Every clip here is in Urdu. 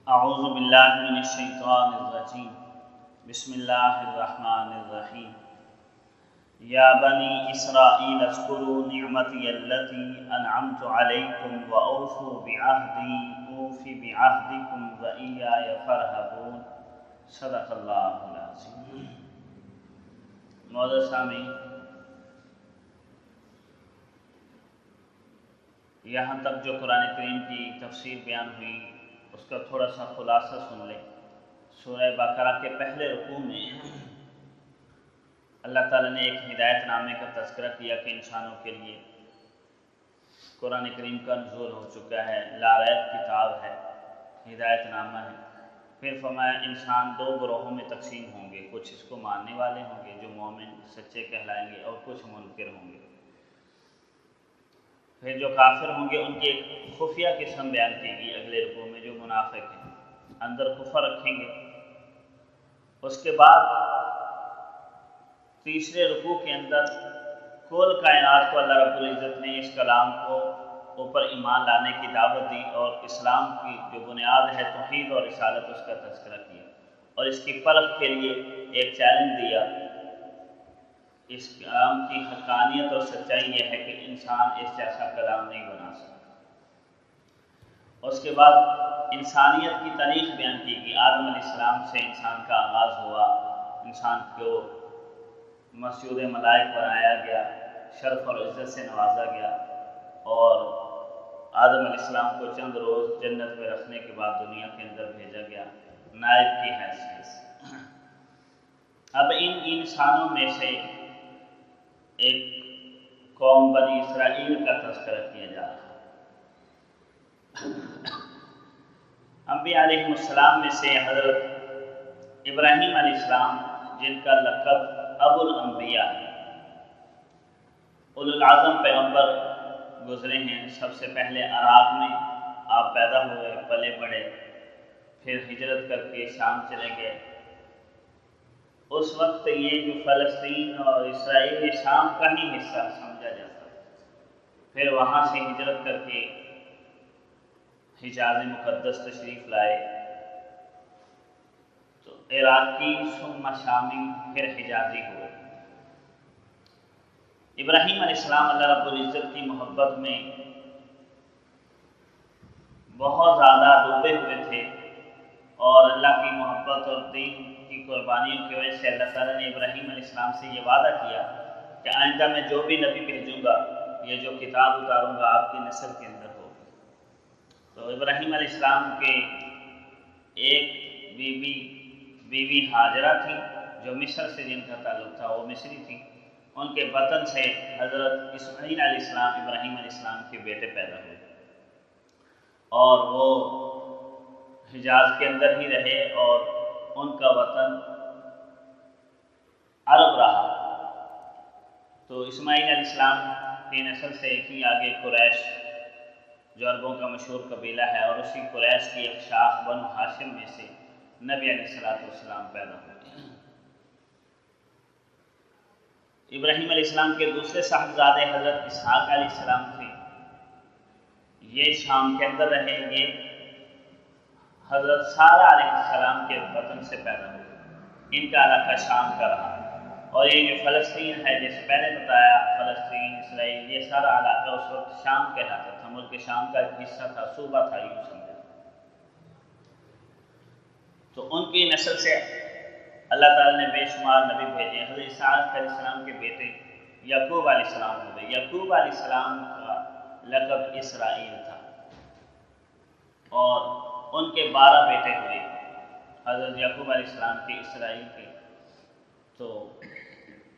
اعوذ باللہ من الشیطان الرجیم بسم اللہ الرحمن الرحیم یا بنی اسرائیل اذکروا نعمتی التي انعمت علیکم واوفوا بعہدی اوف بعہدکم وایای فارہبون۔ صدق اللہ العظیم۔ معزز سامعین، یہاں تک جو قرآن کریم کی تفسیر بیان ہوئی اس کا تھوڑا سا خلاصہ سن لیں۔ سورہ بقرہ کے پہلے رکوع میں اللہ تعالیٰ نے ایک ہدایت نامے کا تذکرہ کیا کہ انسانوں کے لیے قرآن کریم کا نزول ہو چکا ہے، لا ریب کتاب ہے، ہدایت نامہ ہے۔ پھر فرمایا انسان دو گروہوں میں تقسیم ہوں گے، کچھ اس کو ماننے والے ہوں گے جو مومن سچے کہلائیں گے، اور کچھ منکر ہوں گے۔ پھر جو کافر ہوں گے ان کی ایک خفیہ قسم بیان کی گئی اگلے رکوع میں، جو منافق ہیں، اندر کفر رکھیں گے۔ اس کے بعد تیسرے رکوع کے اندر کل کائنات کو اللہ رب العزت نے اس کلام کو اوپر ایمان لانے کی دعوت دی، اور اسلام کی جو بنیاد ہے توحید اور رسالت، اس کا تذکرہ کیا، اور اس کی پرکھ کے لیے ایک چیلنج دیا۔ اس کلام کی حقانیت اور سچائی یہ ہے کہ انسان اس جیسا کلام نہیں بنا سکتا۔ اس کے بعد انسانیت کی تاریخ بیان کی کہ آدم علیہ السلام سے انسان کا آغاز ہوا، انسان کو مسجود ملائک بنایا گیا، شرف اور عزت سے نوازا گیا، اور آدم علیہ السلام کو چند روز جنت میں رکھنے کے بعد دنیا کے اندر بھیجا گیا نائب کی حیثیت سے۔ اب ان انسانوں میں سے ایک قوم بنی اسرائیل کا تذکرہ کیا جا رہا ہے۔ انبیاء علیہ السلام میں سے حضرت ابراہیم علیہ السلام، جن کا لقب ابو الانبیاء ہے، اولو العظم پیغمبر گزرے ہیں۔ سب سے پہلے عراق میں آپ پیدا ہوئے، پلے بڑھے، پھر ہجرت کر کے شام چلے گئے۔ اس وقت یہ جو فلسطین اور اسرائیل شام کا ہی حصہ سمجھا جاتا ہے۔ پھر وہاں سے ہجرت کر کے حجاز مقدس تشریف لائے، تو عراقی ثم شامی پھر حجازی ہوئے۔ ابراہیم علیہ السلام اللہ رب العزت کی محبت میں بہت زیادہ ڈوبے ہوئے تھے، اور اللہ کی محبت اور دین کی قربانیوں کی وجہ سے اللہ تعالیٰ نے ابراہیم علیہ السلام سے یہ وعدہ کیا کہ آئندہ میں جو بھی نبی بھیجوں گا، یہ جو کتاب اتاروں گا، آپ کی نسل کے اندر ہوگی۔ تو ابراہیم علیہ السلام کے ایک بیوی ہاجرہ تھی، جو مصر سے جن کا تعلق تھا، وہ مصری تھی۔ ان کے بطن سے حضرت اسماعیل علیہ السلام ابراہیم علیہ السلام کے بیٹے پیدا ہوئے، اور وہ حجاز کے اندر ہی رہے، اور ان کا وطن عرب رہا۔ تو اسماعیل علیہ السلام کی نسل سے ہی آگے قریش، جو عربوں کا مشہور قبیلہ ہے، اور اسی قریش کی ایک شاخ بنو ہاشم میں سے نبی علیہ السلام پیدا ہوئے۔ ابراہیم علیہ السلام کے دوسرے صاحبزادے حضرت اسحاق علیہ السلام تھے، یہ شام کے اندر رہے، یہ حضرت سارہ علیہ السلام کے وطن سے پیدا ہوئے، ان کا علاقہ شام کا رہا۔ اور یہ جو فلسطین ہے، جیسے پہلے بتایا، فلسطین، اسرائیل، یہ سارا علاقہ اس وقت شام کہلاتا تھا، ملک شام کا ایک حصہ تھا، صوبہ تھا، یوں سمجھے۔ تو ان کی نسل سے اللہ تعالیٰ نے بے شمار نبی بھیجے۔ حضرت اسحاق علیہ السلام کے بیٹے یعقوب علیہ السلام ہوئے۔ یعقوب علیہ السلام کا لقب اسرائیل تھا، اور ان کے 12 بیٹے ہوئے حضرت یعقوب علیہ السلام کے، اسرائیل کے۔ تو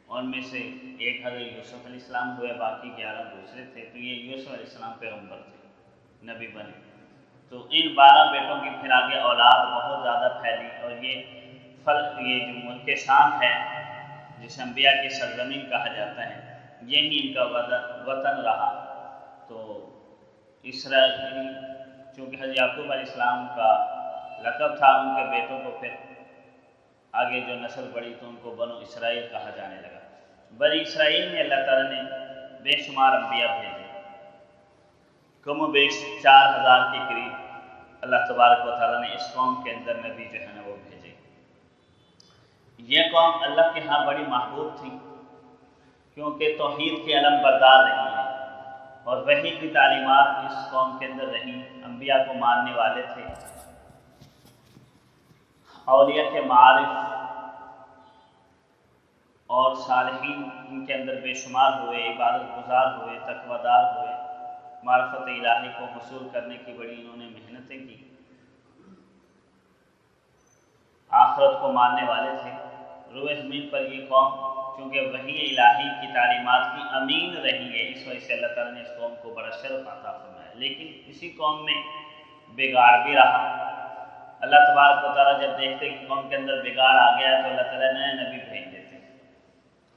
ان میں سے ایک حضرت یوسف علیہ السلام ہوئے، باقی 11 دوسرے تھے۔ تو یہ یوسف علیہ السلام پیغمبر تھے، نبی بنے۔ تو ان 12 بیٹوں کی پھر آگے اولاد بہت زیادہ پھیلی، اور یہ جو ملک شام ہے، جسے انبیاء کی سرزمین کہا جاتا ہے، یہی ان کا وطن رہا۔ تو اسرائیل، چونکہ حضرت یعقوب علیہ السلام کا لقب تھا، ان کے بیٹوں کو پھر آگے جو نسل بڑھی تو ان کو بنو اسرائیل کہا جانے لگا۔ بنی اسرائیل میں اللہ تعالیٰ نے بے شمار انبیاء بھیجے، کم و بیش 4000 کے قریب اللہ تبارک و تعالیٰ نے اس قوم کے اندر نبی جو ہے نا وہ بھیجے۔ یہ قوم اللہ کے ہاں بڑی محبوب تھی کیونکہ توحید کے علم بردار رہی ہیں اور وحی کی تعلیمات اس قوم کے اندر رہی، انبیاء کو ماننے والے تھے، اولیاء کے معارف اور صالحین ان کے اندر بے شمار ہوئے، عبادت گزار ہوئے، تقوی دار ہوئے، معرفت الہی کو حصول کرنے کی بڑی انہوں نے محنتیں کی، آخرت کو ماننے والے تھے۔ روئے زمین پر یہ قوم چونکہ وحی الہی کی تعلیمات کی امین رہی ہے، اس وجہ سے اللہ تعالیٰ نے اس قوم کو بڑا شرف عطا فرمایا۔ لیکن اسی قوم میں بگاڑ بھی رہا۔ اللہ تبارک و تعالیٰ جب دیکھتے کہ قوم کے اندر بگاڑ آ گیا تو اللہ تعالیٰ نئے نبی بھیج دیتے،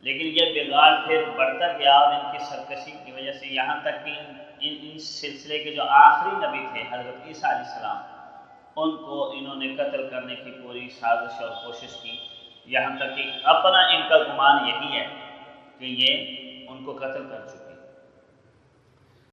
لیکن یہ بگاڑ پھر بڑھتا گیا اور ان کی سرکشی کی وجہ سے یہاں تک کہ ان سلسلے کے جو آخری نبی تھے حضرت عیسیٰ علیہ السلام، ان کو انہوں نے قتل کرنے کی پوری سازش اور کوشش کی، یہاں تک کہ اپنا ان کا گمان یہی ہے کہ یہ ان کو قتل کر چکے۔